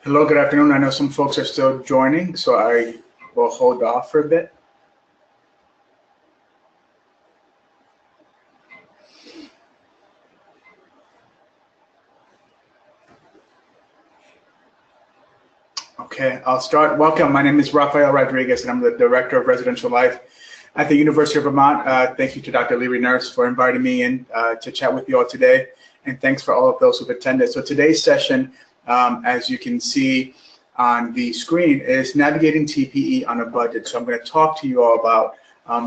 Hello, good afternoon. I know some folks are still joining, so I will hold off for a bit. Okay, I'll start. Welcome. My name is Rafael Rodriguez, and I'm the Director of Residential Life at the University of Vermont. Thank you to Dr. Leary Nurse for inviting me in to chat with you all today, and thanks for all of those who've attended. So today's session, as you can see on the screen, is navigating TPE on a budget. So I'm going to talk to you all about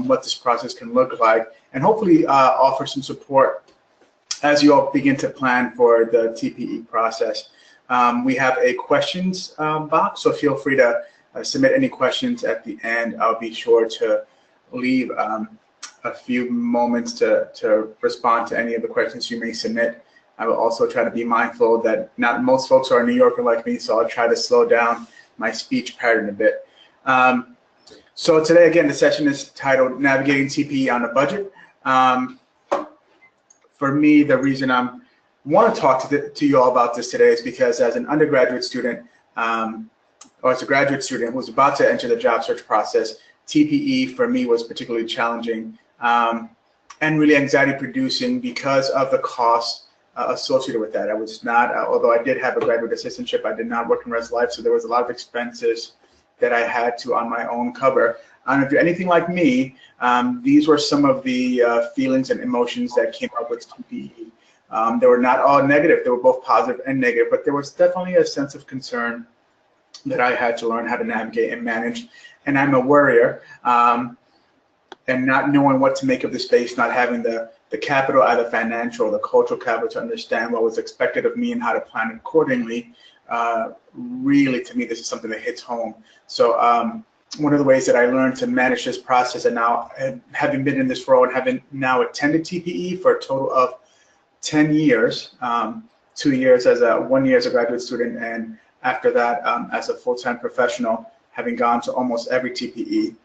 what this process can look like, and hopefully offer some support as you all begin to plan for the TPE process. We have a questions box, so feel free to submit any questions at the end. I'll be sure to leave a few moments to respond to any of the questions you may submit. I will also try to be mindful that not most folks are New Yorker like me, so I'll try to slow down my speech pattern a bit. So today, again, the session is titled Navigating TPE on a Budget. For me, the reason I want to talk to you all about this today is because as an undergraduate student, or as a graduate student who was about to enter the job search process, TPE for me was particularly challenging and really anxiety producing because of the costs associated with that. I was not, although I did have a graduate assistantship, I did not work in Res Life, so there was a lot of expenses that I had to on my own cover. And if you're anything like me, these were some of the feelings and emotions that came up with TPE. They were not all negative, they were both positive and negative, but there was definitely a sense of concern that I had to learn how to navigate and manage. And I'm a worrier, and not knowing what to make of the space, not having the capital, either financial or the cultural capital, to understand what was expected of me and how to plan accordingly. Really, to me, this is something that hits home. So one of the ways that I learned to manage this process, and now having been in this role and having now attended TPE for a total of 10 years, 2 years as 1 year as a graduate student, and after that as a full-time professional, having gone to almost every TPE,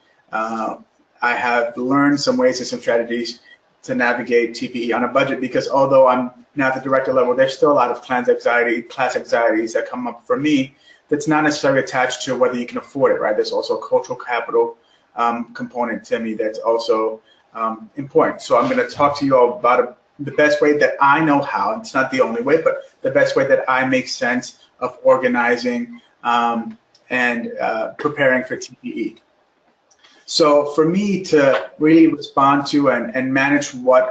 I have learned some ways and some strategies to navigate TPE on a budget, because although I'm now at the director level, there's still a lot of class anxieties that come up for me that's not necessarily attached to whether you can afford it, right? There's also a cultural capital component to me that's also important. So I'm going to talk to you all about the best way that I know how. It's not the only way, but the best way that I make sense of organizing and preparing for TPE. So for me to really respond to and manage what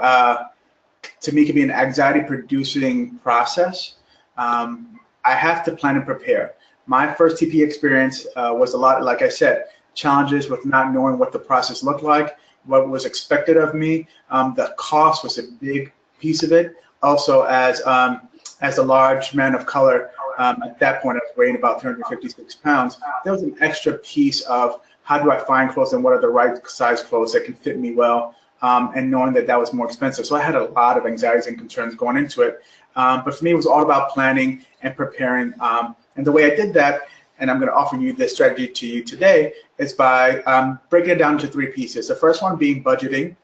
to me can be an anxiety-producing process, I have to plan and prepare. My first TPE experience was a lot, like I said, challenges with not knowing what the process looked like, what was expected of me. The cost was a big piece of it. Also, as a large man of color, at that point I was weighing about 356 pounds, there was an extra piece of how do I find clothes and what are the right size clothes that can fit me well, and knowing that that was more expensive. So I had a lot of anxieties and concerns going into it. But for me, it was all about planning and preparing. And the way I did that, and I'm going to offer you this strategy to you today, is by breaking it down into 3 pieces. The first one being budgeting,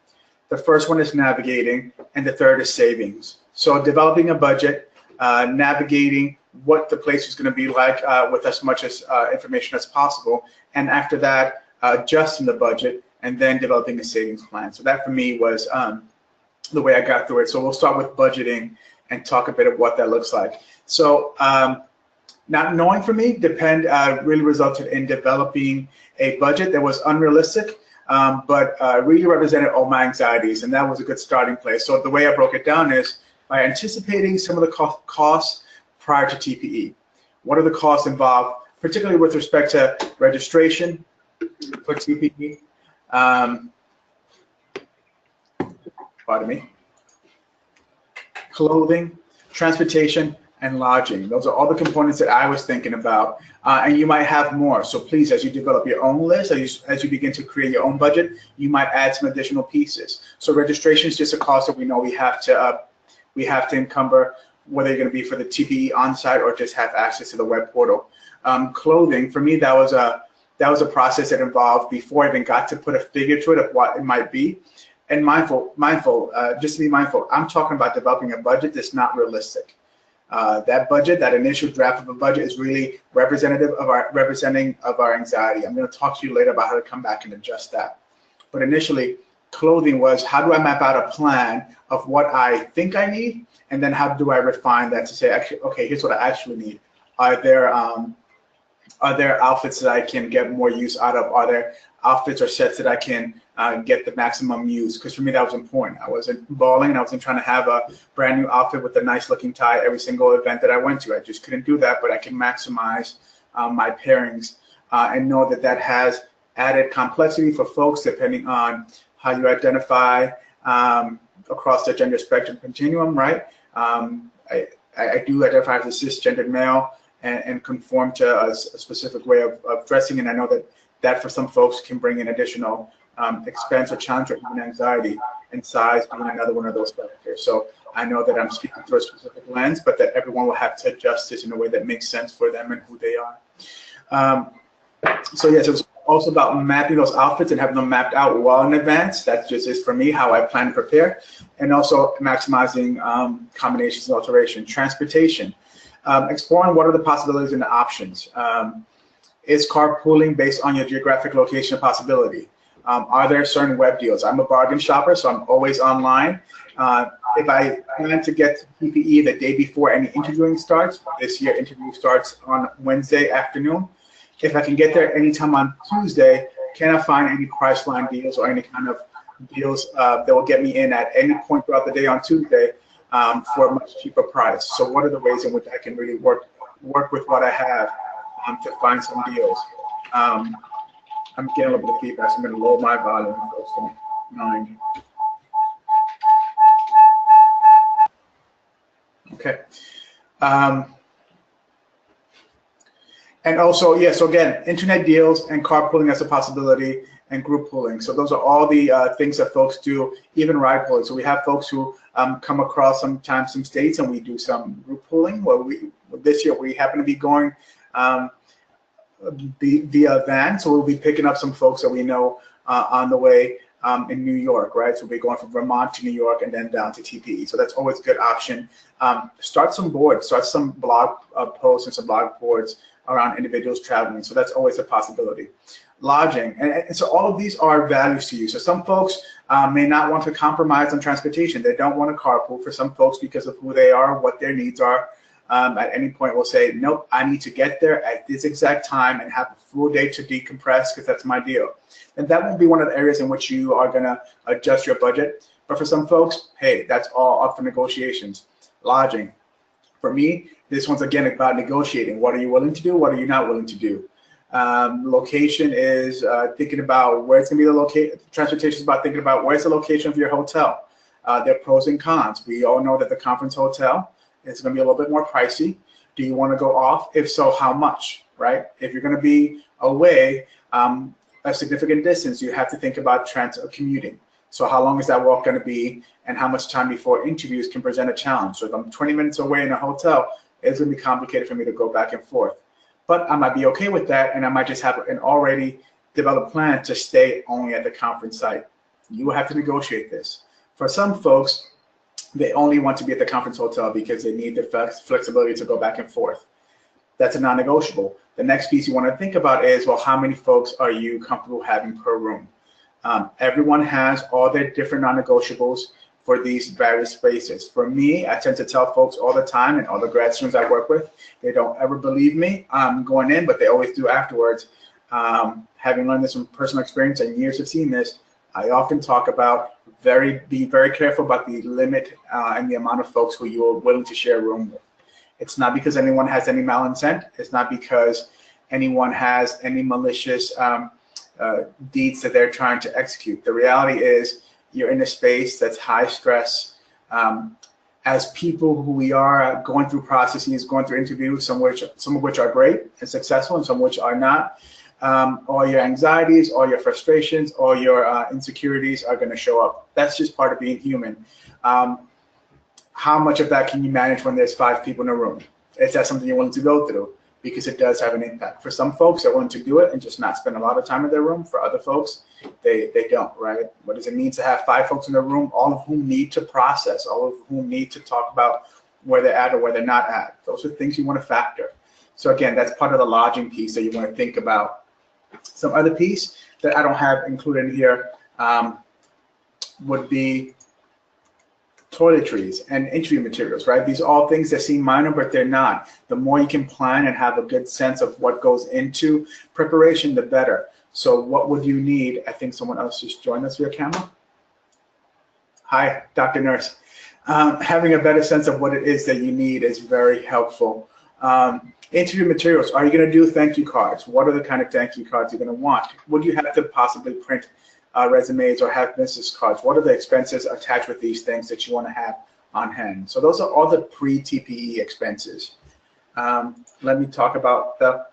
the first one is navigating, and the third is savings. So developing a budget, navigating what the place is going to be like with as much as information as possible, and after that, adjusting the budget, and then developing a savings plan. So that for me was the way I got through it. So we'll start with budgeting and talk a bit of what that looks like. So not knowing for me really resulted in developing a budget that was unrealistic, but really represented all my anxieties, and that was a good starting place. So the way I broke it down is by anticipating some of the costs prior to TPE. What are the costs involved, particularly with respect to registration for TPE, pardon me, clothing, transportation, and lodging. Those are all the components that I was thinking about, and you might have more. So please, as you develop your own list, as you begin to create your own budget, you might add some additional pieces. So registration is just a cost that we know we have to encumber, whether you're going to be for the TPE Onsite or just have access to the web portal. Clothing, for me, that was a process that involved, before I even got to put a figure to it of what it might be. And just to be mindful, I'm talking about developing a budget that's not realistic. That budget, that initial draft of a budget, is really representative of representing of our anxiety. I'm going to talk to you later about how to come back and adjust that. But initially, clothing was, how do I map out a plan of what I think I need, and then how do I refine that to say, actually, okay, here's what I actually need. Are there outfits that I can get more use out of? Are there outfits or sets that I can get the maximum use? Because for me, that was important. I wasn't balling, and I wasn't trying to have a brand new outfit with a nice looking tie every single event that I went to. I just couldn't do that, but I can maximize my pairings and know that that has added complexity for folks depending on how you identify across the gender spectrum continuum, right? I do identify as a cisgendered male and conform to a specific way of dressing, and I know that for some folks can bring in additional expense or challenge or even anxiety, and size being another one of those factors. So I know that I'm speaking through a specific lens, but that everyone will have to adjust this in a way that makes sense for them and who they are. So yes, it's also about mapping those outfits and having them mapped out well in advance. That just is for me how I plan to prepare, and also maximizing combinations and alteration. Transportation, exploring what are the possibilities and the options. Is carpooling based on your geographic location a possibility? Are there certain web deals? I'm a bargain shopper, so I'm always online. If I plan to get to TPE the day before any interviewing starts, this year interview starts on Wednesday afternoon. If I can get there anytime on Tuesday, can I find any Priceline deals or any kind of deals that will get me in at any point throughout the day on Tuesday for a much cheaper price? So what are the ways in which I can really work with what I have to find some deals? I'm getting a little bit of feedback, so I'm going to lower my volume close to 9. Okay. And also, yeah, so again, internet deals and carpooling as a possibility, and group pooling. So those are all the things that folks do, even ride pooling. So we have folks who come across sometimes some states, and we do some group pooling. Well, this year we happen to be going via van, so we'll be picking up some folks that we know on the way in New York, right? So we'll be going from Vermont to New York and then down to TPE. So that's always a good option. Start some boards, start some blog posts and some blog boards around individuals traveling. So that's always a possibility. Lodging, and so all of these are values to you. So some folks may not want to compromise on transportation. They don't want to carpool. For some folks, because of who they are, what their needs are, at any point will say, nope, I need to get there at this exact time and have a full day to decompress because that's my deal. And that won't be one of the areas in which you are gonna adjust your budget. But for some folks, hey, that's all up for negotiations. Lodging, for me, this one's again about negotiating. What are you willing to do? What are you not willing to do? Location is thinking about where it's gonna be the location. Transportation is about thinking about where's the location of your hotel. There are pros and cons. We all know that the conference hotel is gonna be a little bit more pricey. Do you wanna go off? If so, how much, right? If you're gonna be away a significant distance, you have to think about commuting. So how long is that walk gonna be, and how much time before interviews can present a challenge? So if I'm 20 minutes away in a hotel, it's gonna be complicated for me to go back and forth. But I might be okay with that, and I might just have an already developed plan to stay only at the conference site. You will have to negotiate this. For some folks, they only want to be at the conference hotel because they need the flexibility to go back and forth. That's a non-negotiable. The next piece you want to think about is, well, how many folks are you comfortable having per room? Everyone has all their different non-negotiables for these various spaces. For me, I tend to tell folks all the time, and all the grad students I work with, they don't ever believe me going in, but they always do afterwards. Having learned this from personal experience and years of seeing this, I often talk about be very careful about the limit and the amount of folks who you are willing to share a room with. It's not because anyone has any malintent. It's not because anyone has any malicious deeds that they're trying to execute. The reality is you're in a space that's high stress. As people who we are going through processes, going through interviews, some of which are great and successful and some which are not. All your anxieties, all your frustrations, all your insecurities are going to show up. That's just part of being human. How much of that can you manage when there's 5 people in a room? Is that something you're willing to go through? Because it does have an impact. For some folks, they're willing to do it and just not spend a lot of time in their room. For other folks, they don't, right? What does it mean to have 5 folks in the room, all of whom need to process, all of whom need to talk about where they're at or where they're not at. Those are things you want to factor. So again, that's part of the lodging piece that you want to think about. Some other piece that I don't have included in here would be toiletries and entry materials, right? These are all things that seem minor, but they're not. The more you can plan and have a good sense of what goes into preparation, the better. So what would you need? I think someone else just joined us via camera. Hi, Dr. Nurse. Having a better sense of what it is that you need is very helpful. Interview materials. Are you going to do thank you cards? What are the kind of thank you cards you're going to want? Would you have to possibly print resumes or have business cards? What are the expenses attached with these things that you want to have on hand? So those are all the pre-TPE expenses. Let me talk about the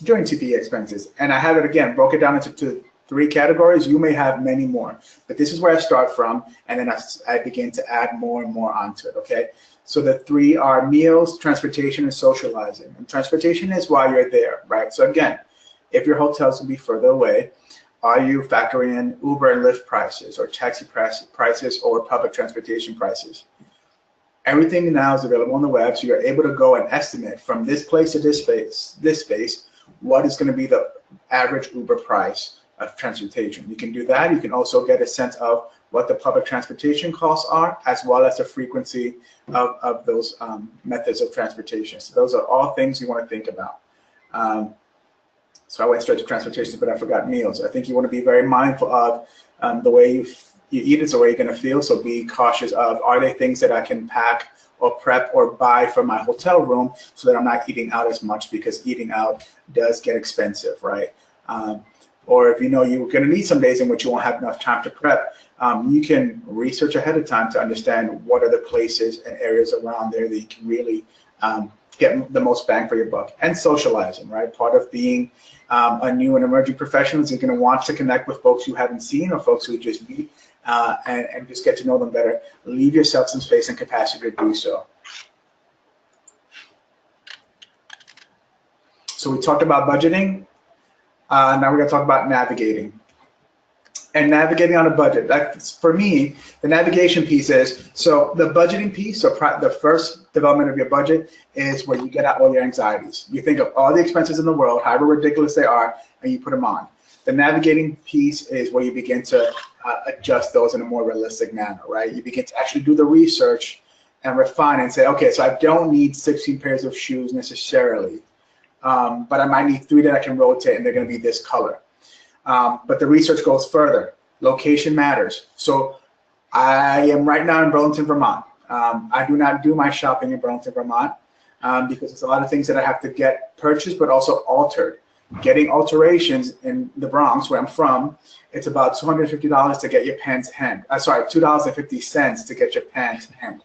during TPE expenses. And I have it again, broke it down into three categories. You may have many more, but this is where I start from, and then I begin to add more and more onto it, okay? So the three are meals, transportation, and socializing. And transportation is while you're there, right? So again, if your hotels will be further away, are you factoring in Uber and Lyft prices or taxi prices or public transportation prices? Everything now is available on the web, so you're able to go and estimate from this place to this space, what is going to be the average Uber price of transportation. You can do that. You can also get a sense of what the public transportation costs are, as well as the frequency of those methods of transportation. So those are all things you want to think about. So I went straight to transportation, but I forgot meals. I think you want to be very mindful of the way you eat is the way you're going to feel. So be cautious of, are they things that I can pack or prep or buy from my hotel room so that I'm not eating out as much, because eating out does get expensive, right? Or if you know you're going to need some days in which you won't have enough time to prep, you can research ahead of time to understand what are the places and areas around there that you can really get the most bang for your buck. And socializing, right? Part of being a new and emerging professional is you're going to want to connect with folks you haven't seen or folks who just meet and just get to know them better. Leave yourself some space and capacity to do so. So we talked about budgeting. Now we're going to talk about navigating. And navigating on a budget. That's, for me, the navigation piece is, so the budgeting piece, so the first development of your budget is where you get out all your anxieties. You think of all the expenses in the world, however ridiculous they are, and you put them on. The navigating piece is where you begin to adjust those in a more realistic manner, right? You begin to actually do the research and refine and say, okay, so I don't need 16 pairs of shoes necessarily, but I might need 3 that I can rotate, and they're going to be this color. But the research goes further. Location matters. So I am right now in Burlington, Vermont. I do not do my shopping in Burlington, Vermont, because it's a lot of things that I have to get purchased, but also altered. Getting alterations in the Bronx, where I'm from, it's about $250 to get your pants hemmed. Sorry, $2.50 to get your pants hemmed.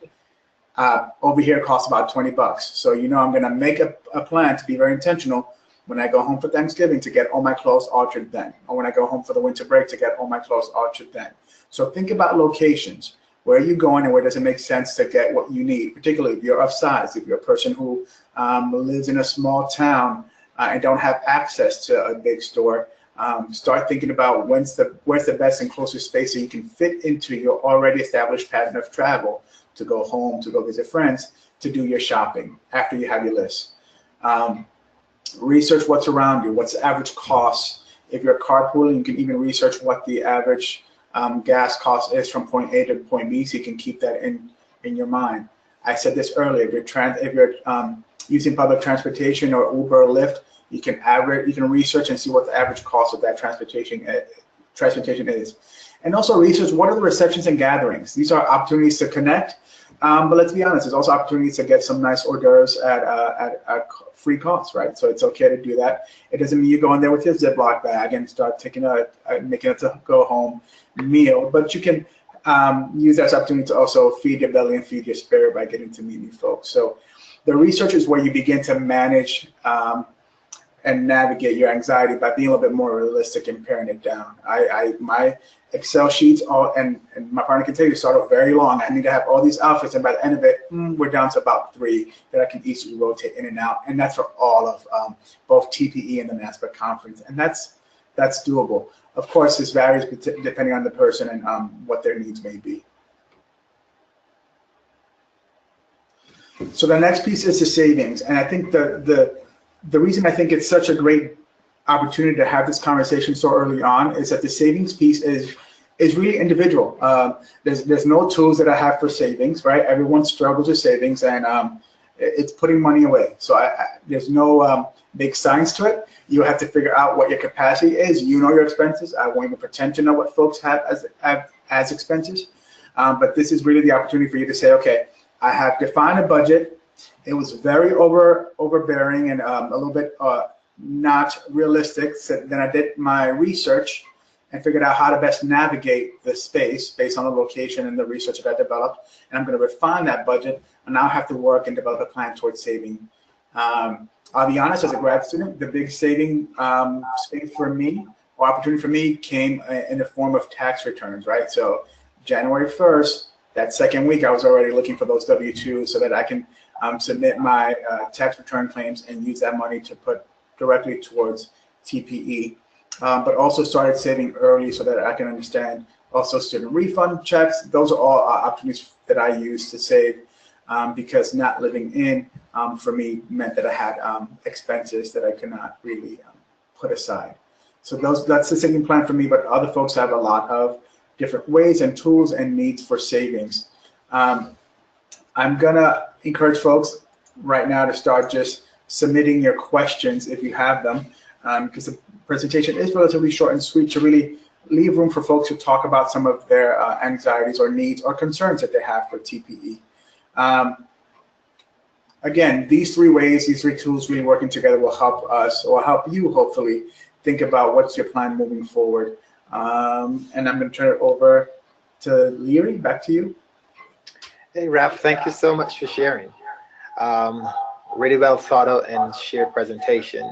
Over here, it costs about 20 bucks. So you know I'm going to make a plan to be very intentional when I go home for Thanksgiving to get all my clothes altered then, or when I go home for the winter break to get all my clothes altered then. So think about locations. Where are you going, and where does it make sense to get what you need, particularly if you're of size, if you're a person who lives in a small town and don't have access to a big store. Start thinking about where's the best and closest space so you can fit into your already established pattern of travel to go home, to go visit friends, to do your shopping after you have your list. Research what's around you, what's the average cost. If you're carpooling, you can even research what the average gas cost is from point A to point B, so you can keep that in your mind. I said this earlier, if you're using public transportation or Uber or Lyft, you can research and see what the average cost of that transportation is. And also research what are the receptions and gatherings. These are opportunities to connect, but let's be honest, there's also opportunities to get some nice hors d'oeuvres at free cost, right? So it's okay to do that. It doesn't mean you go in there with your Ziploc bag and start making it to go home meal, but you can use that as an opportunity to also feed your belly and feed your spirit by getting to meet new folks. So the research is where you begin to manage and navigate your anxiety by being a little bit more realistic and paring it down. My Excel sheets, and my partner can tell you, start off very long. I need to have all these outfits, and by the end of it, we're down to about 3 that I can easily rotate in and out, and that's for all of both TPE and the NASPA conference, and that's doable. Of course, this varies depending on the person and what their needs may be. So the next piece is the savings, and I think the reason I think it's such a great opportunity to have this conversation so early on is that the savings piece is really individual. There's no tools that I have for savings, right? Everyone struggles with savings, and it's putting money away. So there's no big science to it. You have to figure out what your capacity is. You know your expenses. I won't even pretend to know what folks have as expenses. But this is really the opportunity for you to say, okay, I have defined a budget. It was very overbearing and a little bit not realistic. So then I did my research and figured out how to best navigate the space based on the location and the research that I developed. And I'm going to refine that budget, and now I have to work and develop a plan towards saving. I'll be honest, as a grad student, the big saving space for me, or opportunity for me, came in the form of tax returns, right? So January 1st, that second week, I was already looking for those W-2s so that I can submit my tax return claims and use that money to put directly towards TPE. But also started saving early so that I can understand also student refund checks. Those are all opportunities that I use to save because not living in for me meant that I had expenses that I could not really put aside. So that's the saving plan for me, but other folks have a lot of different ways and tools and needs for savings. I'm gonna encourage folks right now to start just submitting your questions if you have them, because the presentation is relatively short and sweet to really leave room for folks to talk about some of their anxieties or needs or concerns that they have for TPE. Again, these three ways, these three tools really working together will help us, or help you hopefully, think about what's your plan moving forward. And I'm going to turn it over to Leary. Back to you. Hey, Ralph, thank you so much for sharing. Really well thought out and shared presentation.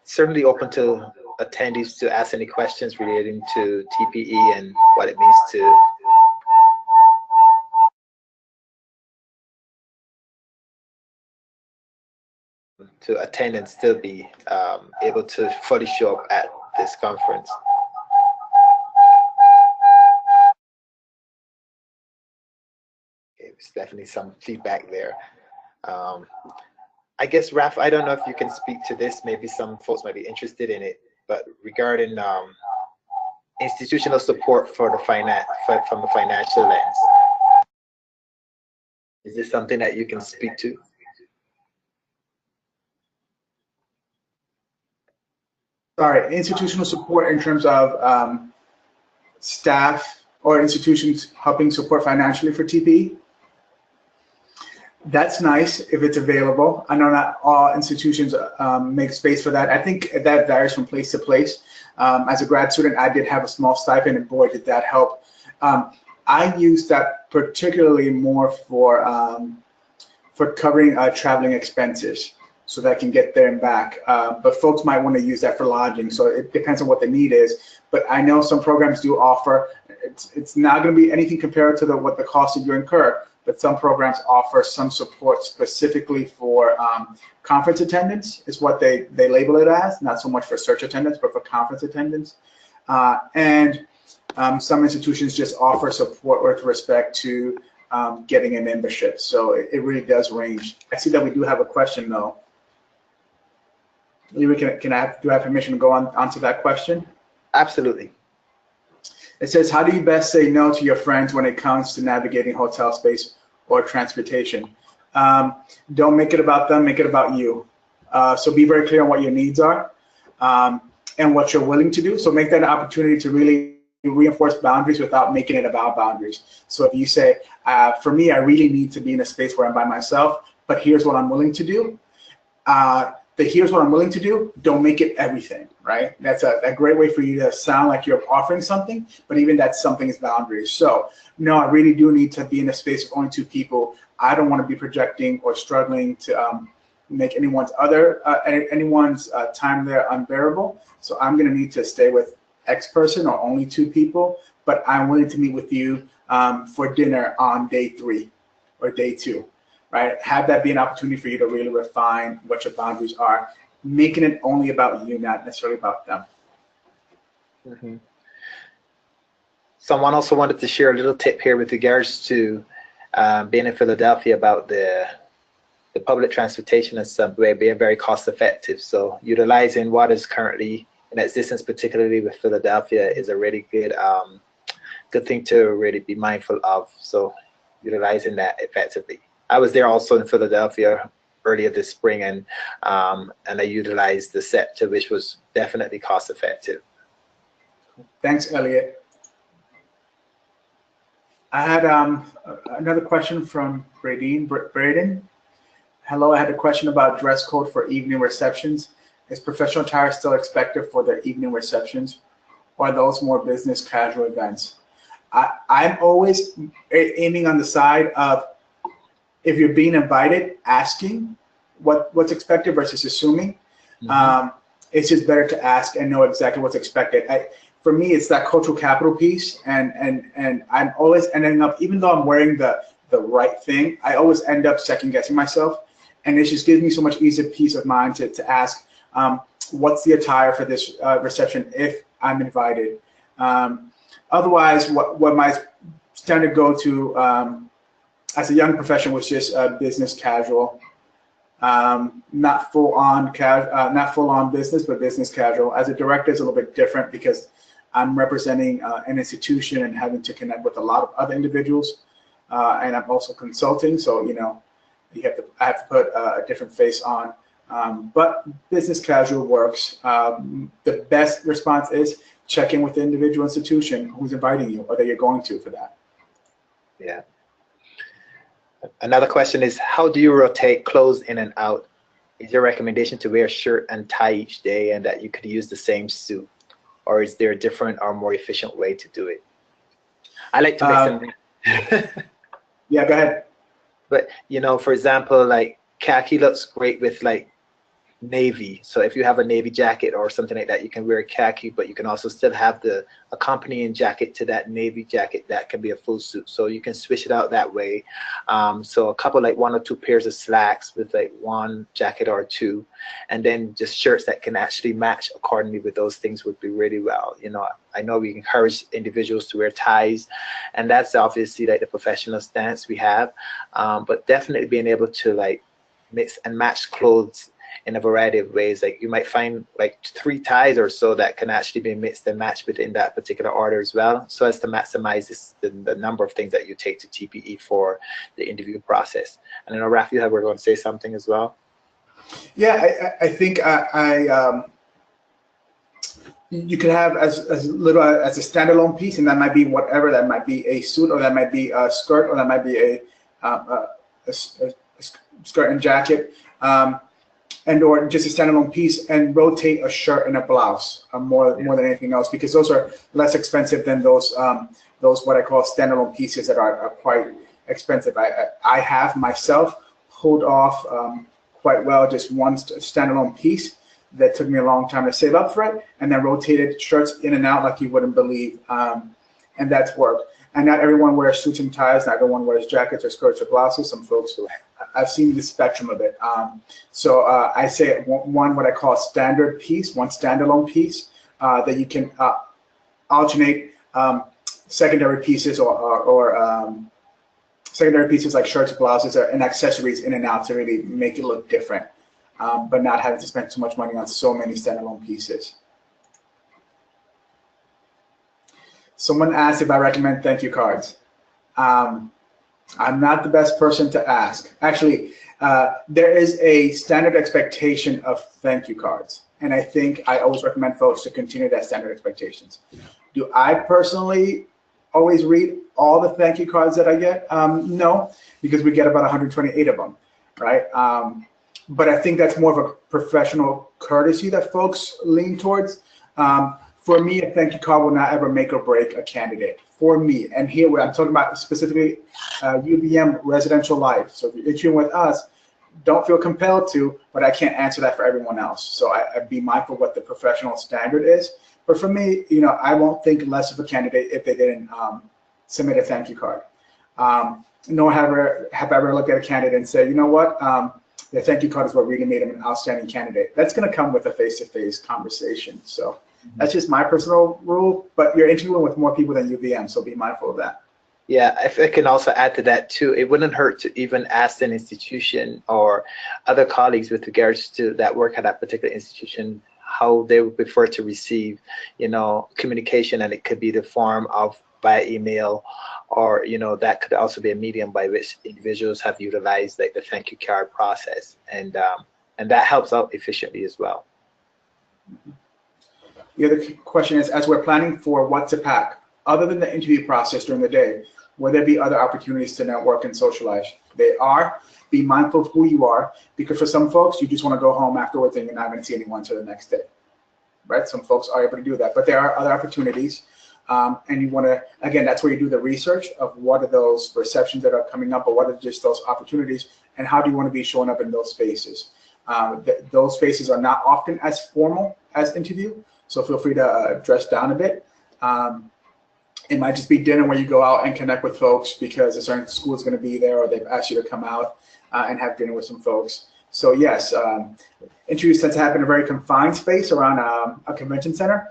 Certainly open to attendees to ask any questions relating to TPE and what it means to attend and still be able to fully show up at this conference. Okay, there's definitely some feedback there. I guess, Ralph, I don't know if you can speak to this. Maybe some folks might be interested in it, but regarding institutional support for the from the financial lens, is this something that you can speak to? Sorry, institutional support in terms of staff or institutions helping support financially for TPE? That's nice if it's available. I know not all institutions make space for that. I think that varies from place to place. As a grad student, I did have a small stipend, and boy, did that help. I use that particularly more for covering traveling expenses, so that I can get there and back. But folks might want to use that for lodging, so it depends on what the need is. But I know some programs do offer, it's not going to be anything compared to what the cost that you incur, but some programs offer some support specifically for conference attendance, is what they label it as, not so much for search attendance, but for conference attendance. And some institutions just offer support with respect to getting a membership. So it really does range. I see that we do have a question though. Do I have permission to go onto that question? Absolutely. It says, how do you best say no to your friends when it comes to navigating hotel space or transportation? Don't make it about them, make it about you. So be very clear on what your needs are and what you're willing to do. So make that an opportunity to really reinforce boundaries without making it about boundaries. So if you say, for me, I really need to be in a space where I'm by myself, but here's what I'm willing to do. Here's what I'm willing to do, don't make it everything, right? That's a great way for you to sound like you're offering something, but even that something is boundaries. So no, I really do need to be in a space of only two people. I don't want to be projecting or struggling to make anyone's time there unbearable. So I'm gonna need to stay with X person or only two people, but I'm willing to meet with you for dinner on day 3 or day 2. Right? Have that be an opportunity for you to really refine what your boundaries are, making it only about you, not necessarily about them. Mm-hmm. Someone also wanted to share a little tip here with regards to being in Philadelphia, about the public transportation and subway being very cost effective. So utilizing what is currently in existence, particularly with Philadelphia, is a really good thing to really be mindful of. So utilizing that effectively. I was there also in Philadelphia earlier this spring, and I utilized the SEPTA, which was definitely cost effective. Thanks, Elliot. I had another question from Braden. Hello, I had a question about dress code for evening receptions. Is professional attire still expected for the evening receptions, or are those more business casual events? I'm always aiming on the side of, if you're being invited, asking what's expected versus assuming. Mm-hmm. It's just better to ask and know exactly what's expected. For me, it's that cultural capital piece, and I'm always ending up, even though I'm wearing the right thing, I always end up second guessing myself, and it just gives me so much easier peace of mind to ask, what's the attire for this reception if I'm invited. Otherwise, what my standard go-to as a young professional was just business casual, not full on business, but business casual. As a director, it's a little bit different because I'm representing an institution and having to connect with a lot of other individuals, and I'm also consulting, so I have to put a different face on. But business casual works. The best response is check in with the individual institution who's inviting you or that you're going to for that. Yeah. Another question is, how do you rotate clothes in and out? Is your recommendation to wear a shirt and tie each day and that you could use the same suit? Or is there a different or more efficient way to do it? I like to make some. Yeah, go ahead. But, for example, like khaki looks great with like navy. So if you have a navy jacket or something like that, you can wear khaki, but you can also still have the accompanying jacket to that navy jacket that can be a full suit. So you can switch it out that way. So a couple, like 1 or 2 pairs of slacks with like 1 jacket or 2, and then just shirts that can actually match accordingly with those things would be really well. I know we encourage individuals to wear ties, and that's obviously like the professional stance we have, but definitely being able to like mix and match clothes in a variety of ways. Like you might find like 3 ties or so that can actually be mixed and matched within that particular order as well, so as to maximize the number of things that you take to TPE for the interview process. And I know, Raf, we're going to say something as well. Yeah, I think you could have as little as a standalone piece, and that might be whatever. That might be a suit, or that might be a skirt, or that might be a skirt and jacket. Or just a standalone piece, and rotate a shirt and a blouse more than anything else, because those are less expensive than those what I call standalone pieces that are quite expensive. I have myself pulled off quite well just one standalone piece that took me a long time to save up for it, and then rotated shirts in and out like you wouldn't believe, and that's worked. And not everyone wears suits and ties. Not everyone wears jackets or skirts or blouses. Some folks do. I've seen the spectrum of it. So I say one what I call standard piece, one standalone piece that you can alternate secondary pieces or secondary pieces like shirts, blouses, and accessories in and out to really make it look different, but not having to spend too much money on so many standalone pieces. Someone asked if I recommend thank you cards. I'm not the best person to ask. Actually, there is a standard expectation of thank you cards, and I think I always recommend folks to continue that standard expectations. Do I personally always read all the thank you cards that I get? No, because we get about 128 of them, right? But I think that's more of a professional courtesy that folks lean towards. For me, a thank you card will not ever make or break a candidate. For me, and here where I'm talking about specifically UVM residential life. So if you're interviewing with us, don't feel compelled to, but I can't answer that for everyone else. So I'd be mindful of what the professional standard is. But for me, I won't think less of a candidate if they didn't submit a thank you card. Nor have I ever looked at a candidate and say, you know what, the thank you card is what really made him an outstanding candidate. That's going to come with a face-to-face conversation. So that's just my personal rule, but you're interviewing with more people than UVM, so be mindful of that. Yeah, if I can also add to that too, it wouldn't hurt to even ask an institution or other colleagues with regards to that work at that particular institution how they would prefer to receive, communication, and it could be the form of by email, or that could also be a medium by which individuals have utilized like the thank you card process, and that helps out efficiently as well. The other question is, as we're planning for what to pack, other than the interview process during the day, will there be other opportunities to network and socialize? They are. Be mindful of who you are, because for some folks, you just want to go home afterwards and you're not going to see anyone until the next day, right? Some folks are able to do that, but there are other opportunities. And you want to, again, that's where you do the research of what are those perceptions that are coming up, or what are just those opportunities, and how do you want to be showing up in those spaces. Those spaces are not often as formal as interview, so feel free to dress down a bit. It might just be dinner where you go out and connect with folks because a certain school is going to be there, or they've asked you to come out and have dinner with some folks. So yes, interviews tend to happen in a very confined space around a convention center.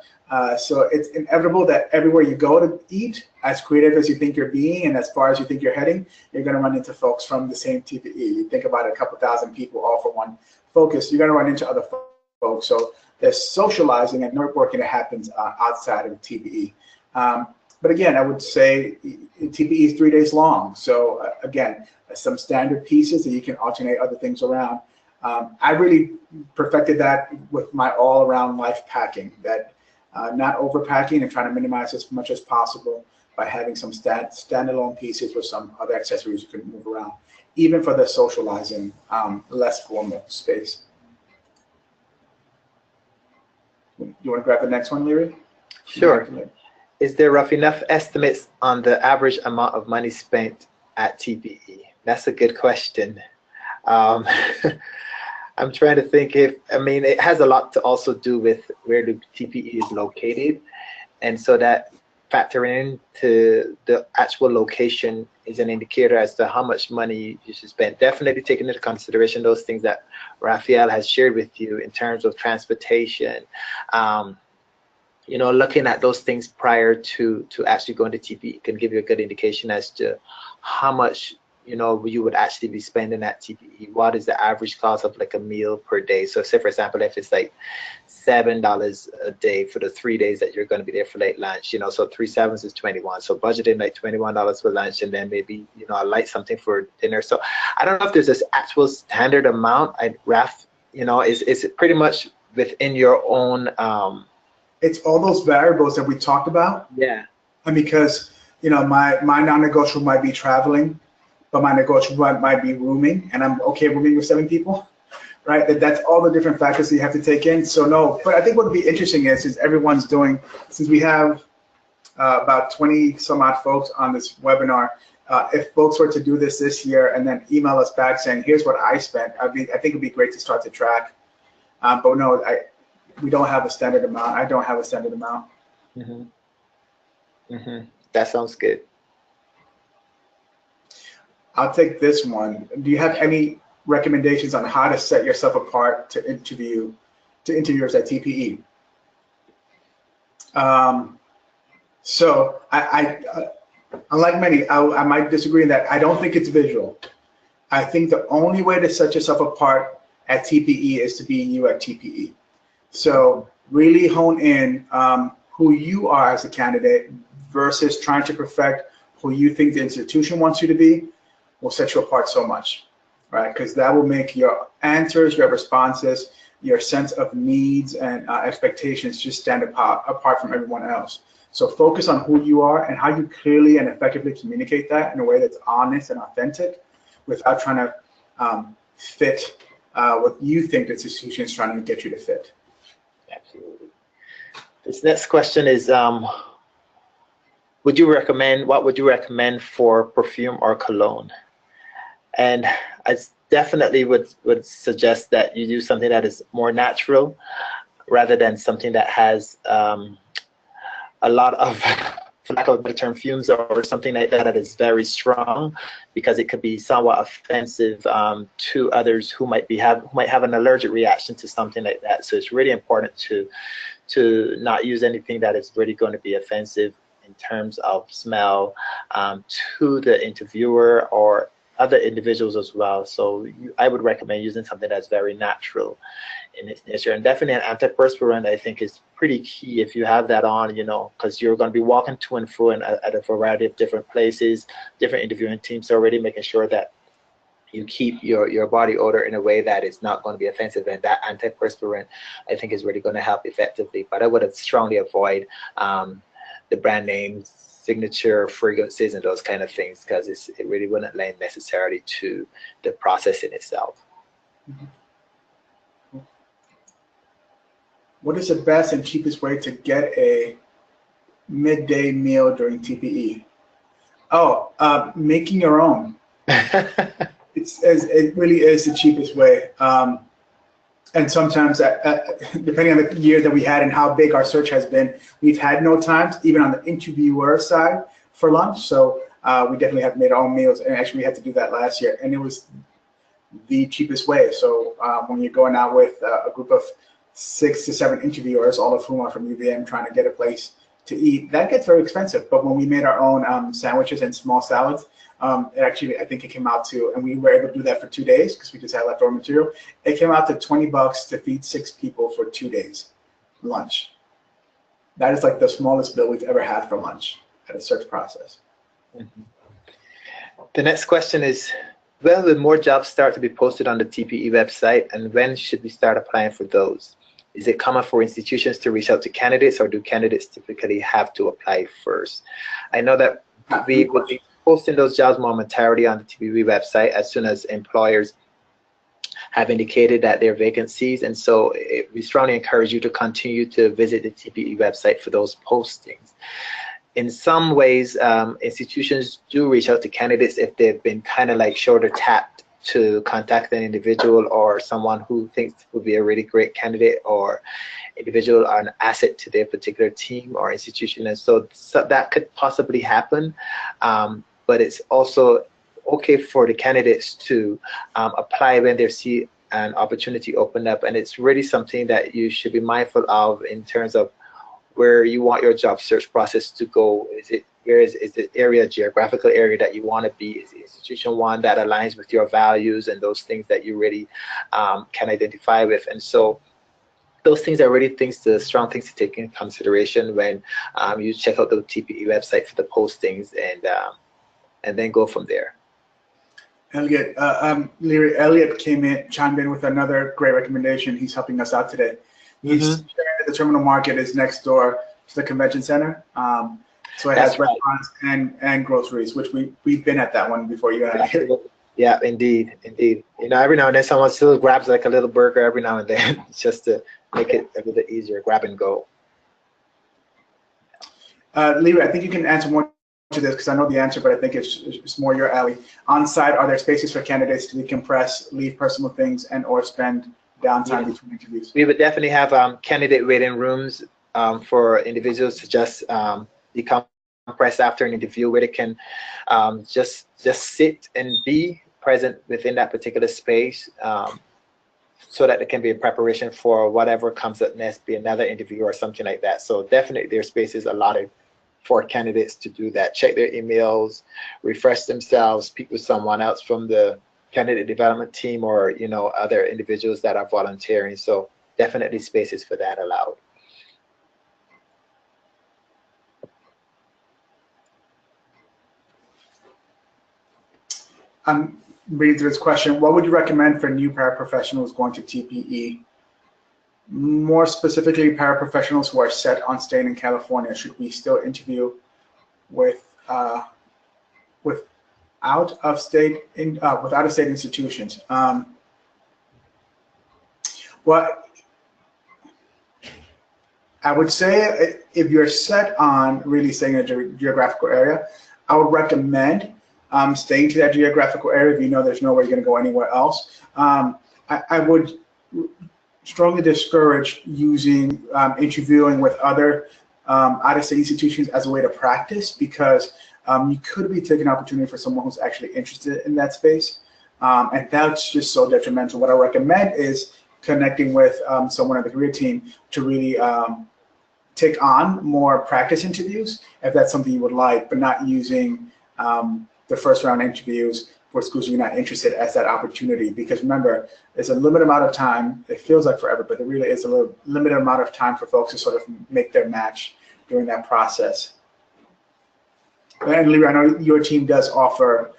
So it's inevitable that everywhere you go to eat, as creative as you think you're being and as far as you think you're heading, you're going to run into folks from the same TPE. You think about it, a couple thousand people all for one focus, you're going to run into other folks. So there's socializing and networking that happens outside of TPE. But again, I would say TPE is 3 days long. So again, some standard pieces that you can alternate other things around. I really perfected that with my all-around life packing, that not overpacking and trying to minimize as much as possible by having some standalone pieces with some other accessories you can move around, even for the socializing, less formal space. You want to grab the next one, Leary? Sure. Is there rough enough estimates on the average amount of money spent at TPE? That's a good question. I'm trying to think it has a lot to also do with where the TPE is located. And so that factoring into the actual location is an indicator as to how much money you should spend. Definitely taking into consideration those things that Raphael has shared with you in terms of transportation, looking at those things prior to actually going to TPE can give you a good indication as to how much you would actually be spending at TPE. What is the average cost of like a meal per day? So say for example, if it's like $7 a day for the 3 days that you're going to be there for late lunch, so 3 sevens is 21. So budgeting like $21 for lunch, and then maybe a light something for dinner. So I don't know if there's this actual standard amount. Raf, is it pretty much within your own it's all those variables that we talked about. Yeah. And because my non-negotiable might be traveling, but my negotiable might be rooming, and I'm okay rooming with 7 people, right? That's all the different factors that you have to take in. So no, but I think what would be interesting is everyone's doing, since we have about 20 some odd folks on this webinar, if folks were to do this year and then email us back saying, here's what I spent, I think it'd be great to start to track. But no, we don't have a standard amount. I don't have a standard amount. That sounds good. I'll take this one. Do you have any recommendations on how to set yourself apart to interviewers at TPE? So I unlike many, I might disagree in that I don't think it's visual. I think the only way to set yourself apart at TPE is to be you at TPE. So really hone in who you are as a candidate versus trying to perfect who you think the institution wants you to be will set you apart so much, right? Because that will make your answers, your responses, your sense of needs and expectations just stand apart from everyone else. So focus on who you are and how you clearly and effectively communicate that in a way that's honest and authentic without trying to fit what you think the institution is trying to get you to fit. Absolutely. This next question is, what would you recommend for perfume or cologne? And I definitely would suggest that you do something that is more natural rather than something that has a lot of, for lack of a better term, fumes or something like that is very strong, because it could be somewhat offensive to others who might have an allergic reaction to something like that. So it's really important to not use anything that is really going to be offensive in terms of smell to the interviewer or other individuals as well. So I would recommend using something that's very natural in its nature. And definitely an antiperspirant, I think, is pretty key if you have that on, you know, because you're going to be walking to and fro at a variety of different places, different interviewing teams already, making sure that you keep your body odor in a way that is not going to be offensive, and that antiperspirant, I think, is really going to help effectively. But I would strongly avoid the brand names, signature fragrances, and those kind of things, because it really wouldn't lend necessarily to the process in itself. Mm-hmm. What is the best and cheapest way to get a midday meal during TPE? Oh, making your own. It really is the cheapest way. And sometimes, depending on the year that we had and how big our search has been, we've had no times, even on the interviewer side, for lunch. So we definitely have made our own meals. And actually, we had to do that last year. And it was the cheapest way. So when you're going out with a group of 6 to 7 interviewers, all of whom are from UVM, trying to get a place to eat, that gets very expensive. But when we made our own sandwiches and small salads, actually, I think it came out to, and we were able to do that for 2 days because we just had leftover material. It came out to $20 to feed 6 people for 2 days lunch. That is like the smallest bill we've ever had for lunch at a search process. Mm-hmm. The next question is, when will more jobs start to be posted on the TPE website, and when should we start applying for those? Is it common for institutions to reach out to candidates, or do candidates typically have to apply first? I know that we would be posting those jobs momentarily on the TPE website as soon as employers have indicated that there are vacancies, and so we strongly encourage you to continue to visit the TPE website for those postings. In some ways, institutions do reach out to candidates if they've been kind of like shoulder tapped to contact an individual or someone who thinks would be a really great candidate or individual or an asset to their particular team or institution, and so that could possibly happen. But it's also okay for the candidates to apply when they see an opportunity open up, and it's really something that you should be mindful of in terms of where you want your job search process to go. Is the area, geographical area that you want to be? Is the institution one that aligns with your values and those things that you really can identify with? And so those things are really strong things to take in consideration when you check out the TPE website for the postings, and then go from there. Elliot, Elliot chimed in with another great recommendation. He's helping us out today. He's sharing that the terminal market is next door to the convention center. So it has restaurants and groceries, which we've been at that one before you got here. Yeah, indeed. You know, every now and then someone still grabs like a little burger every now and then just to make it a little bit easier, grab and go. Leary, I think you can answer more to this because I know the answer, but I think it's more your alley. On site, are there spaces for candidates to decompress, leave personal things, and or spend downtime between interviews? We would definitely have candidate waiting rooms for individuals to just decompress after an interview, where they can just sit and be present within that particular space, so that they can be in preparation for whatever comes up next, be another interview or something like that. So definitely there's spaces allotted for candidates to do that. Check their emails, refresh themselves, speak with someone else from the candidate development team, or other individuals that are volunteering. So definitely spaces for that allowed. I'm reading through this question. What would you recommend for new paraprofessionals going to TPE? More specifically, paraprofessionals who are set on staying in California. Should we still interview with out-of-state institutions? Well, I would say if you're set on really staying in a geographical area, I would recommend staying to that geographical area if you know there's no way you're going to go anywhere else. I would strongly discourage using interviewing with other out-of-state institutions as a way to practice, because you could be taking an opportunity for someone who's actually interested in that space, and that's just so detrimental. What I recommend is connecting with someone on the career team to really take on more practice interviews if that's something you would like, but not using the first round interviews for schools you're not interested as that opportunity. Because remember, there's a limited amount of time. It feels like forever, but there really is a limited amount of time for folks to sort of make their match during that process. And Leary, I know your team does offer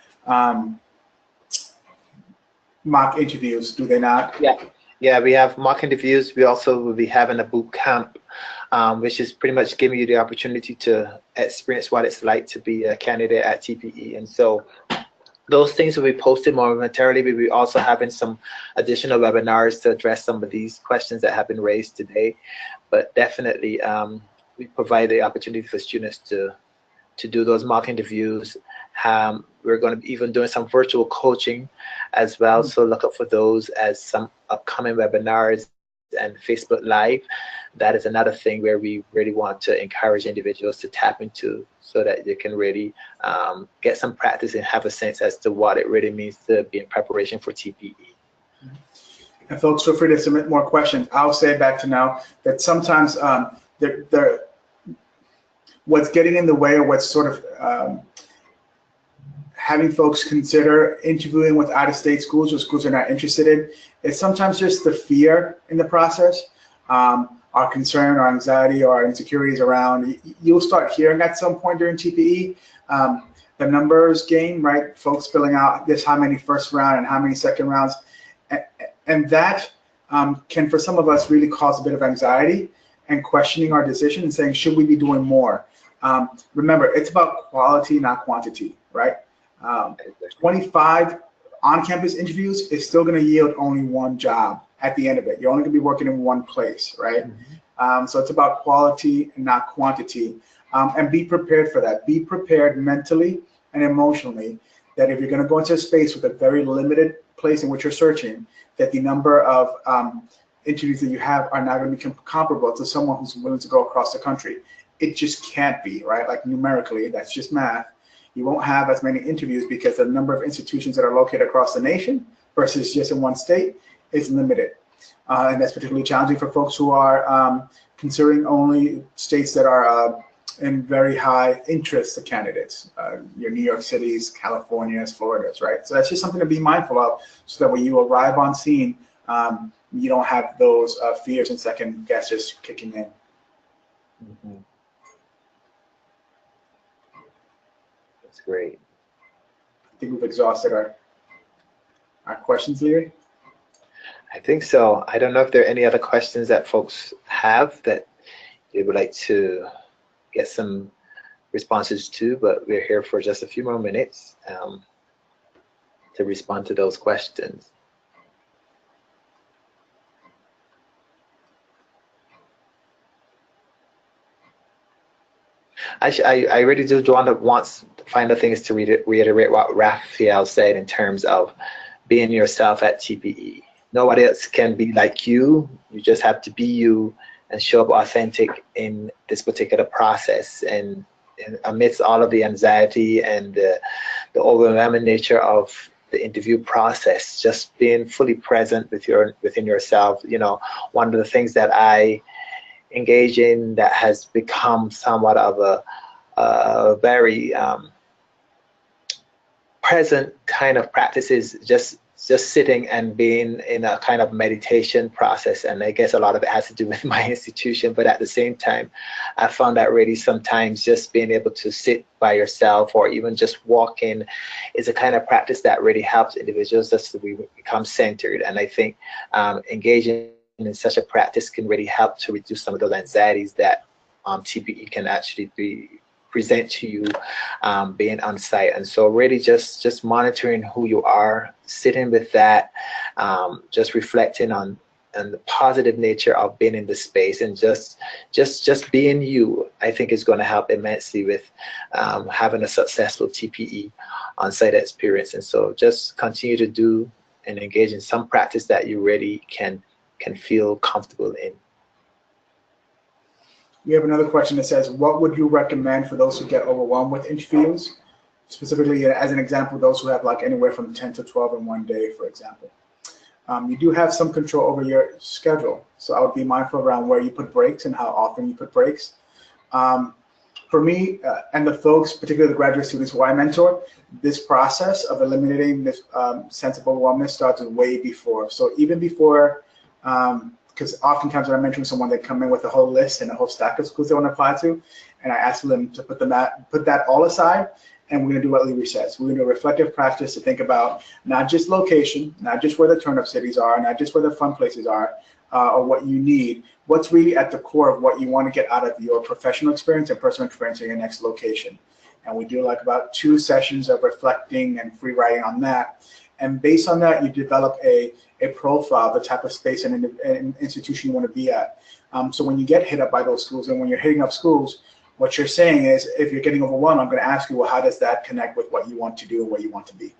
mock interviews, do they not? Yeah, we have mock interviews. We also will be having a boot camp, which is pretty much giving you the opportunity to experience what it's like to be a candidate at TPE. And so those things will be posted momentarily. We'll be also having some additional webinars to address some of these questions that have been raised today. But definitely, we provide the opportunity for students to do those mock interviews. We're going to be even doing some virtual coaching as well. So look up for those as some upcoming webinars and Facebook Live. That is another thing where we really want to encourage individuals to tap into so that they can really get some practice and have a sense as to what it really means to be in preparation for TPE. And folks, feel free to submit more questions. I'll say back to now that sometimes what's getting in the way, or what's sort of having folks consider interviewing with out-of-state schools or schools they're not interested in, is sometimes just the fear in the process, our concern, our anxiety, our insecurities around. You'll start hearing at some point during TPE the numbers game, right? Folks filling out this how many first round and how many second rounds, and that can, for some of us, really cause a bit of anxiety and questioning our decision and saying, should we be doing more? Remember, it's about quality, not quantity, right? 25 on-campus interviews is still going to yield only one job at the end of it. You're only going to be working in one place, right? So it's about quality and not quantity. And be prepared for that. Be prepared mentally and emotionally that if you're going to go into a space with a very limited place in which you're searching, that the number of interviews that you have are not going to be comparable to someone who's willing to go across the country. It just can't be, right? Like numerically, that's just math. You won't have as many interviews because the number of institutions that are located across the nation versus just in one state is limited. And that's particularly challenging for folks who are considering only states that are in very high interest to candidates. Your New York Cities, Californias, Floridas, right? So that's just something to be mindful of so that when you arrive on scene, you don't have those fears and second guesses kicking in. That's great. I think we've exhausted our questions, Leary. I think so. I don't know if there are any other questions that folks have that they would like to get some responses to, but we're here for just a few more minutes to respond to those questions. I really do want to find the things to reiterate what Raphael said in terms of being yourself at TPE. Nobody else can be like you. You just have to be you and show up authentic in this particular process. And amidst all of the anxiety and the overwhelming nature of the interview process, just being fully present within yourself. You know, one of the things that I engage in that has become somewhat of a very present kind of practice is just sitting and being in a kind of meditation process. And I guess a lot of it has to do with my institution, but at the same time, I found that really sometimes just being able to sit by yourself or even just walking is a kind of practice that really helps individuals just to become centered. And I think engaging in such a practice can really help to reduce some of those anxieties that TPE can actually present to you being on site. And so really just monitoring who you are, sitting with that, just reflecting on the positive nature of being in the space and just being you, I think is going to help immensely with having a successful TPE on-site experience. And so just continue to do and engage in some practice that you really can feel comfortable in. We have another question that says, what would you recommend for those who get overwhelmed with interviews? Specifically, as an example, those who have like anywhere from 10 to 12 in one day, for example. You do have some control over your schedule. So I would be mindful around where you put breaks and how often you put breaks. For me and the folks, particularly the graduate students who I mentor, this process of eliminating this sense of overwhelmness starts way before. So even before, because oftentimes when I'm mentoring someone, they come in with a whole list and a whole stack of schools they want to apply to, and I ask them to put that all aside, and we're going to do what Leary says. We're going to do a reflective practice to think about not just location, not just where the turn-up cities are, not just where the fun places are, or what you need. What's really at the core of what you want to get out of your professional experience and personal experience in your next location. And we do like about 2 sessions of reflecting and free writing on that. And based on that, you develop a profile, the type of space and institution you want to be at. So when you get hit up by those schools, and when you're hitting up schools, what you're saying is, if you're getting overwhelmed, I'm going to ask you, well, how does that connect with what you want to do and where you want to be?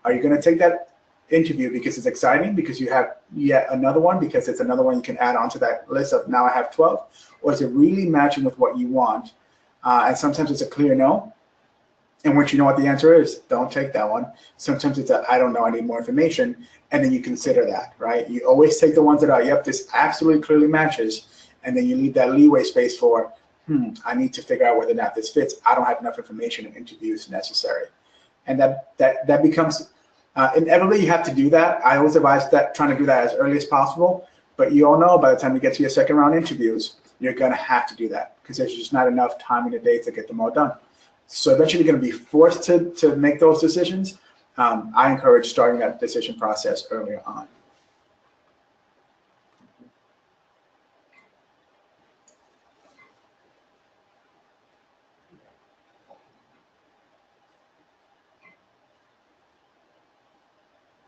Are you going to take that interview because it's exciting, because you have yet another one, because it's another one you can add onto that list of now I have 12? Or is it really matching with what you want? And sometimes it's a clear no. And once you know what the answer is, don't take that one. Sometimes it's a I don't know, I need more information. And then you consider that, right? You always take the ones that are, yep, this absolutely clearly matches. And then you leave that leeway space for, I need to figure out whether or not this fits. I don't have enough information and interviews necessary. And that becomes, inevitably you have to do that. I always advise that trying to do that as early as possible. But you all know by the time you get to your second round interviews, you're going to have to do that because there's just not enough time in the day to get them all done. So eventually you're going to be forced to make those decisions. I encourage starting that decision process earlier on.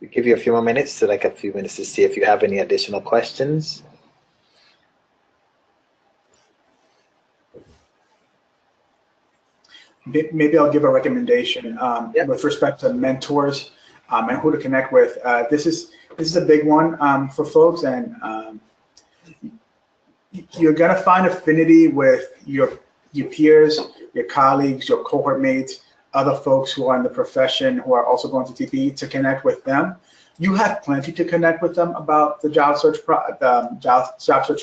We give you a few more minutes, so like a few minutes to see if you have any additional questions. Maybe I'll give a recommendation with respect to mentors and who to connect with. This is a big one for folks, and you're going to find affinity with your peers, your colleagues, your cohort mates, other folks who are in the profession who are also going to TPE, to connect with them. You have plenty to connect with them about the job search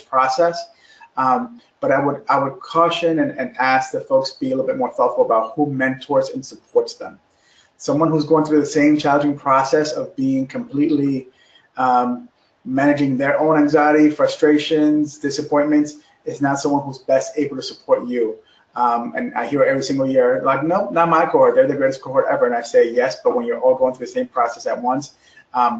process. But I would caution and ask that folks be a little bit more thoughtful about who mentors and supports them. Someone who's going through the same challenging process of being completely managing their own anxiety, frustrations, disappointments is not someone who's best able to support you. And I hear every single year, like, no, not my cohort, they're the greatest cohort ever. And I say, yes, but when you're all going through the same process at once,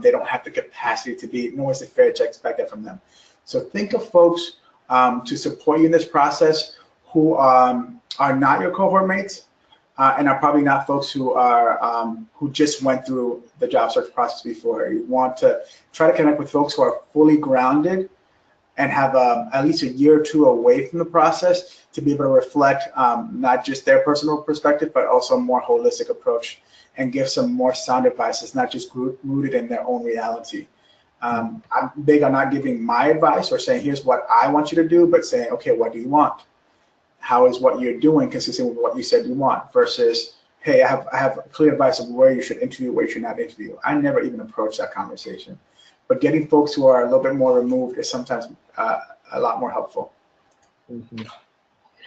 they don't have the capacity to be, nor is it fair to expect that from them. So think of folks to support you in this process who are not your cohort mates and are probably not folks who are who just went through the job search process before. You want to try to connect with folks who are fully grounded and have at least a year or two away from the process to be able to reflect not just their personal perspective, but also a more holistic approach and give some more sound advice that's not just rooted in their own reality. I'm big on not giving my advice or saying, here's what I want you to do, but saying, okay, what do you want? How is what you're doing consistent with what you said you want? Versus, hey, I have clear advice of where you should interview, where you should not interview. I never even approach that conversation. But getting folks who are a little bit more removed is sometimes a lot more helpful. Mm-hmm.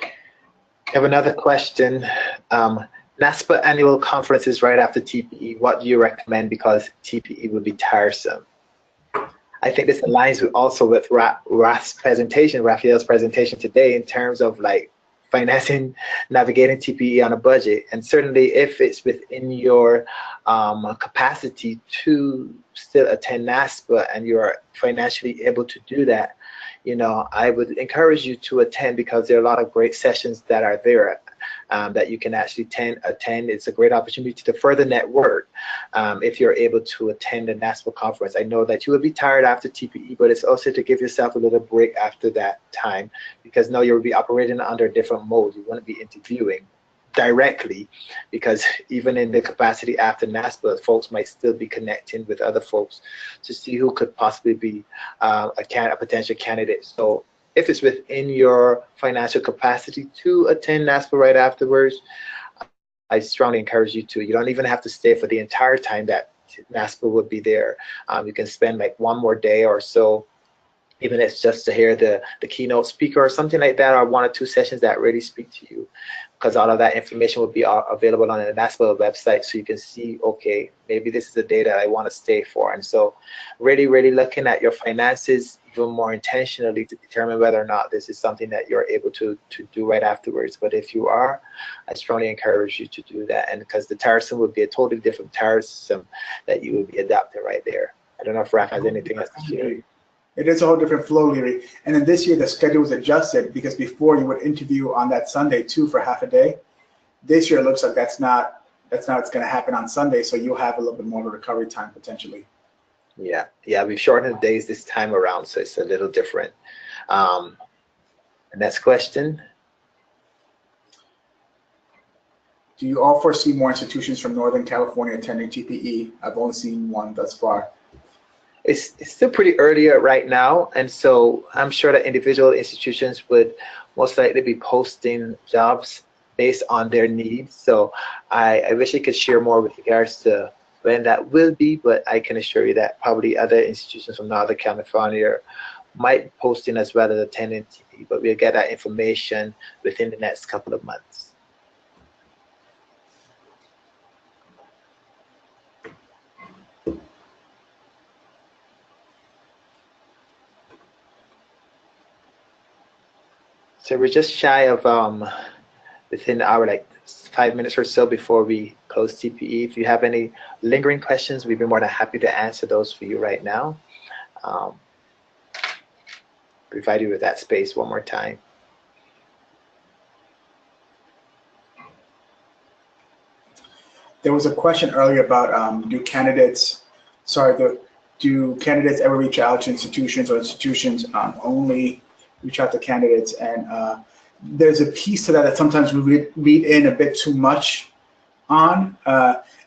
I have another question. NASPA annual conference is right after TPE. What do you recommend, because TPE would be tiresome? I think this aligns also with Raphael's presentation today in terms of like financing, navigating TPE on a budget. And certainly if it's within your capacity to still attend NASPA and you're financially able to do that, you know, I would encourage you to attend, because there are a lot of great sessions that are there that you can actually attend. It's a great opportunity to further network if you're able to attend a NASPA conference. I know that you will be tired after TPE, but it's also to give yourself a little break after that time, because now you'll be operating under a different mode. You want to be interviewing directly, because even in the capacity after NASPA, folks might still be connecting with other folks to see who could possibly be a potential candidate. So if it's within your financial capacity to attend NASPA right afterwards, I strongly encourage you to. You don't even have to stay for the entire time that NASPA would be there. You can spend like one more day or so, even if it's just to hear the keynote speaker or something like that, or 1 or 2 sessions that really speak to you, because all of that information will be available on the NASPA website, so you can see, okay, maybe this is the day that I want to stay for. And so really, really looking at your finances even more intentionally to determine whether or not this is something that you're able to do right afterwards. But if you are, I strongly encourage you to do that, and because the tariff would be a totally different tariff system that you would be adapting right there. I don't know if Raf has anything else to share. It is a whole different flow, Leary. And then this year the schedule was adjusted, because before you would interview on that Sunday too for half a day. This year it looks like that's not what's going to happen on Sunday, so you'll have a little bit more of a recovery time potentially. Yeah, we've shortened the days this time around, so it's a little different. The next question. Do you all foresee more institutions from Northern California attending TPE? I've only seen one thus far. It's still pretty early right now, and so I'm sure that individual institutions would most likely be posting jobs based on their needs. So I wish I could share more with regards to when that will be, but I can assure you that probably other institutions from Northern California might be posting as well as attending TPE, but we'll get that information within the next couple of months. So we're just shy of within our like 5 minutes or so before we close TPE. If you have any lingering questions, we'd be more than happy to answer those for you right now. Provide you with that space one more time. There was a question earlier about do candidates ever reach out to institutions, or institutions only reach out to candidates? And there's a piece to that sometimes we read in a bit too much on.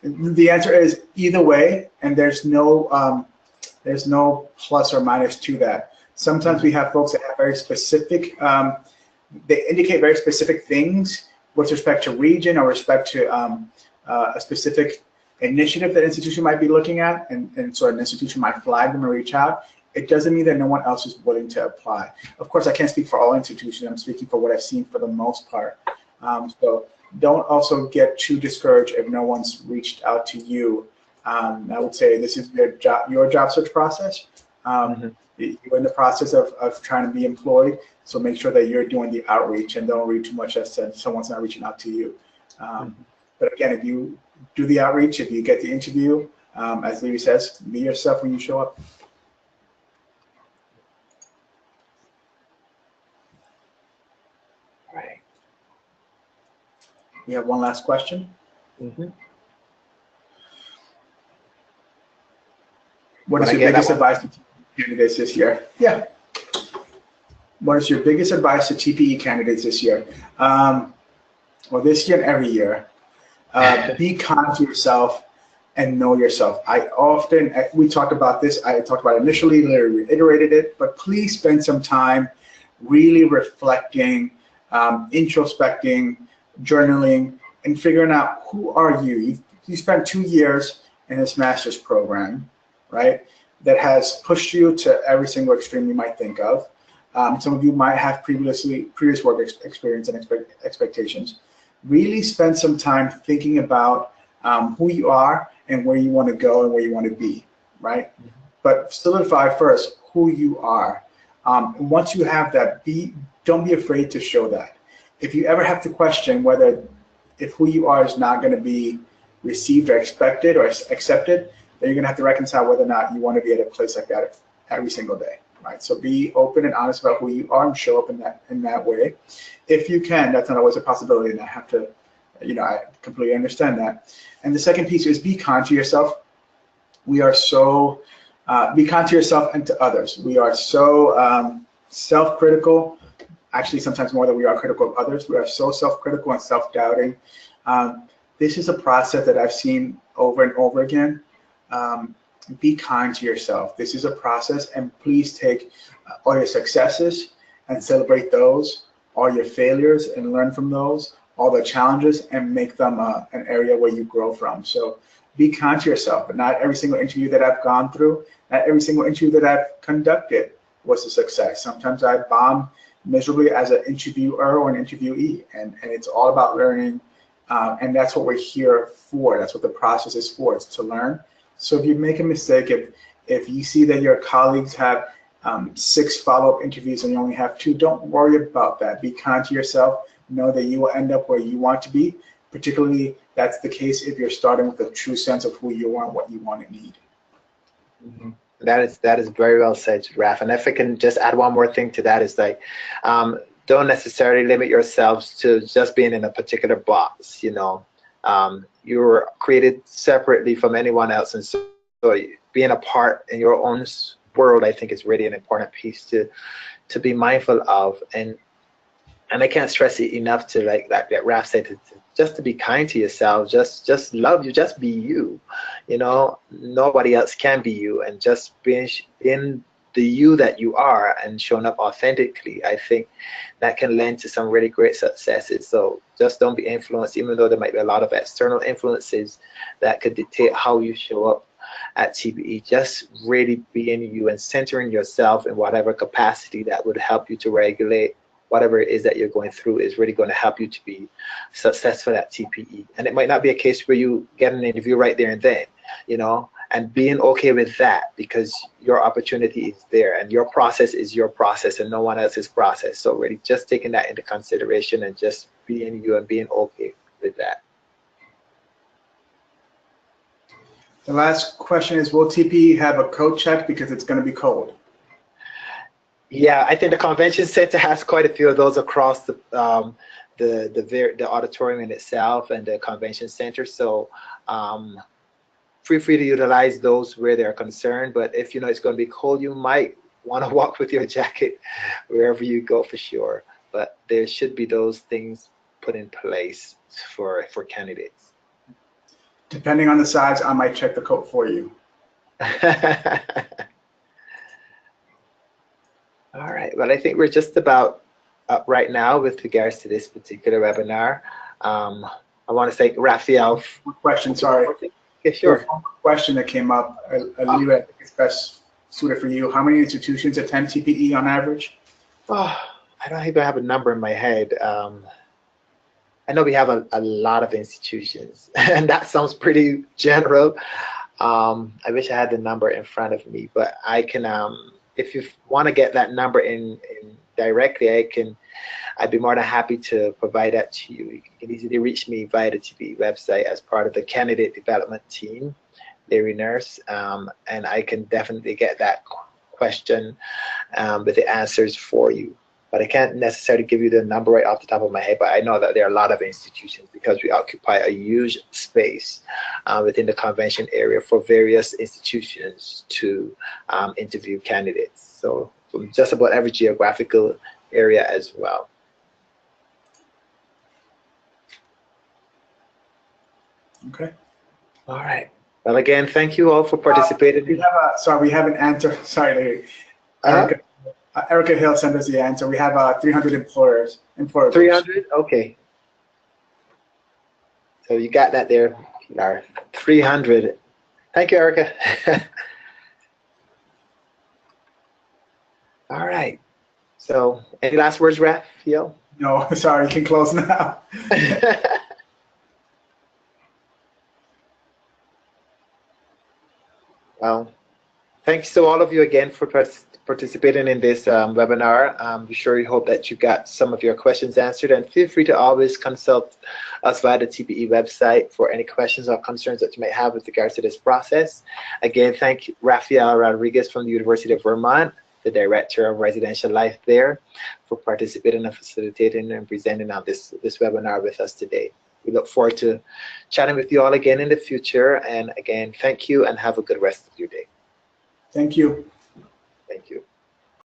The answer is either way, and there's no plus or minus to that. Sometimes we have folks that have very specific, they indicate very specific things with respect to region or respect to a specific initiative that institution might be looking at, and so an institution might flag them or reach out. It doesn't mean that no one else is willing to apply. Of course, I can't speak for all institutions. I'm speaking for what I've seen for the most part. So don't also get too discouraged if no one's reached out to you. I would say this is your job search process. You're in the process of trying to be employed, so make sure that you're doing the outreach and don't read too much as to someone's not reaching out to you. But again, if you do the outreach, if you get the interview, as Leary says, be yourself when you show up. Right. We have one last question. What is your biggest advice to candidates this year? Yeah. What is your biggest advice to TPE candidates this year? Well, this year and every year, be kind to yourself and know yourself. We talked about this. I talked about it initially, literally reiterated it, but please spend some time really reflecting, introspecting, journaling, and figuring out who are you. You spent 2 years in this master's program, right, that has pushed you to every single extreme you might think of. Some of you might have previous work experience and expectations. Really spend some time thinking about who you are and where you want to go and where you want to be, right? But solidify first who you are. And once you have that, don't be afraid to show that. If you ever have to question if who you are is not going to be received or expected or accepted, then you're going to have to reconcile whether or not you want to be at a place like that every single day, right? So be open and honest about who you are and show up in that way. If you can, that's not always a possibility, and I have to, I completely understand that. And the second piece is be kind to yourself. We are so, be kind to yourself and to others. We are so self-critical, actually sometimes more than we are critical of others. We are so self-critical and self-doubting. This is a process that I've seen over and over again. Be kind to yourself. This is a process, and please take all your successes and celebrate those, all your failures and learn from those, all the challenges and make them an area where you grow from. So be kind to yourself. But not every single interview that I've gone through, not every single interview that I've conducted was a success. Sometimes I bombed miserably as an interviewer or an interviewee, and it's all about learning, and that's what we're here for. That's what the process is for, it's to learn. So if you make a mistake, if you see that your colleagues have 6 follow-up interviews and you only have 2, don't worry about that. Be kind to yourself. Know that you will end up where you want to be. Particularly, that's the case if you're starting with a true sense of who you are and what you want and need. Mm-hmm. That is very well said, Raf. And if I can just add one more thing to that, is like, don't necessarily limit yourselves to just being in a particular box. You know, you're created separately from anyone else, and so being a part in your own world, I think, is really an important piece to be mindful of. And I can't stress it enough to, like Raf said, just to be kind to yourself, just love you, just be you. You know, nobody else can be you, and just being the you that you are and showing up authentically, I think that can lend to some really great successes. So just don't be influenced, even though there might be a lot of external influences that could dictate how you show up at TPE. Just really being you and centering yourself in whatever capacity that would help you to regulate whatever it is that you're going through is really going to help you to be successful at TPE. And it might not be a case where you get an interview right there and then, you know, and being okay with that, because your opportunity is there and your process is your process and no one else's process. So really just taking that into consideration and just being you and being okay with that. The last question is, will TPE have a coat check because it's going to be cold? Yeah, I think the convention center has quite a few of those across the auditorium in itself and the convention center. So feel free to utilize those where they're concerned. But if you know it's going to be cold, you might want to walk with your jacket wherever you go for sure. But there should be those things put in place for candidates. Depending on the size, I might check the coat for you. All right, well, I think we're just about up right now with regards to this particular webinar. I want to thank Raphael. One question, sorry. Yeah, sure. One question that came up, Lou, I think it's best suited for you. How many institutions attend TPE on average? Oh, I don't even have a number in my head. I know we have a lot of institutions, and that sounds pretty general. I wish I had the number in front of me, but I can, if you want to get that number in directly, I'd be more than happy to provide that to you. You can easily reach me via the TPE website as part of the candidate development team, Larry Nurse, and I can definitely get that question with the answers for you. But I can't necessarily give you the number right off the top of my head, but I know that there are a lot of institutions because we occupy a huge space within the convention area for various institutions to interview candidates. So from just about every geographical area as well. Okay. All right. Well, again, thank you all for participating. We have an answer. Sorry, Larry. Erica Hill sent us the answer. We have 300 employers. 300? Okay. So you got that there, 300. Thank you, Erica. All right. So any last words, Raphael? No, sorry, you can close now. Well, thanks to all of you again for participating in this webinar. We sure hope that you got some of your questions answered, and feel free to always consult us via the TPE website for any questions or concerns that you might have with regards to this process. Again, thank you, Rafael Rodriguez from the University of Vermont, the Director of Residential Life there, for participating and facilitating and presenting on this webinar with us today. We look forward to chatting with you all again in the future. And again, thank you and have a good rest of your day. Thank you.